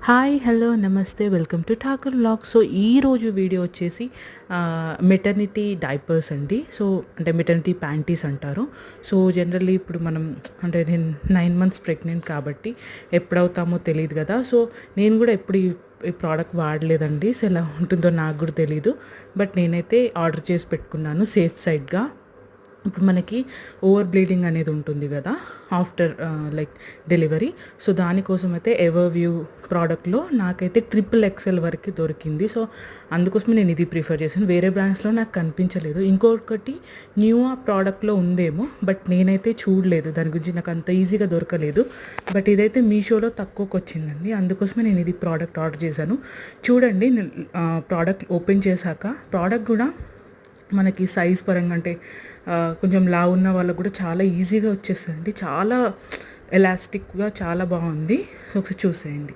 Hi hello నమస్తే welcome to Thakur vlogs. So ఈరోజు video వచ్చేసి మెటర్నిటీ డైపర్స్ అండి. సో అంటే మెటర్నిటీ ప్యాంటీస్ అంటారు. సో జనరల్లీ ఇప్పుడు మనం అంటే నేను 9 months ప్రెగ్నెంట్ కాబట్టి ఎప్పుడవుతామో తెలియదు కదా. సో నేను కూడా ఎప్పుడు ఈ ప్రోడక్ట్ వాడలేదండి. సో ఎలా ఉంటుందో నాకు కూడా తెలీదు. బట్ నేనైతే ఆర్డర్ చేసి పెట్టుకున్నాను సేఫ్ సైడ్గా. ఇప్పుడు మనకి ఓవర్ బ్లీడింగ్ అనేది ఉంటుంది కదా ఆఫ్టర్ లైక్ డెలివరీ. సో దానికోసం అయితే ఎవర్వ్యూ ప్రోడక్ట్లో నాకైతే XXL వరకు దొరికింది. సో అందుకోసమే నేను ఇది ప్రిఫర్ చేశాను. వేరే బ్రాండ్స్లో నాకు కనిపించలేదు. ఇంకొకటి న్యూ ఆ ప్రోడక్ట్లో ఉందేమో, బట్ నేనైతే చూడలేదు. దాని గురించి నాకు అంత ఈజీగా దొరకలేదు. బట్ ఇదైతే మీషోలో తక్కువకి వచ్చిందండి. అందుకోసమే నేను ఇది ప్రోడక్ట్ ఆర్డర్ చేశాను. చూడండి, ప్రోడక్ట్ ఓపెన్ చేశాక ప్రోడక్ట్ కూడా మనకి సైజ్ పరంగా అంటే కొంచెం లావు ఉన్న వాళ్ళకు కూడా చాలా ఈజీగా వచ్చేస్తుంది. చాలా ఎలాస్టిక్గా చాలా బాగుంది. సో ఒకసారి చూసేయండి.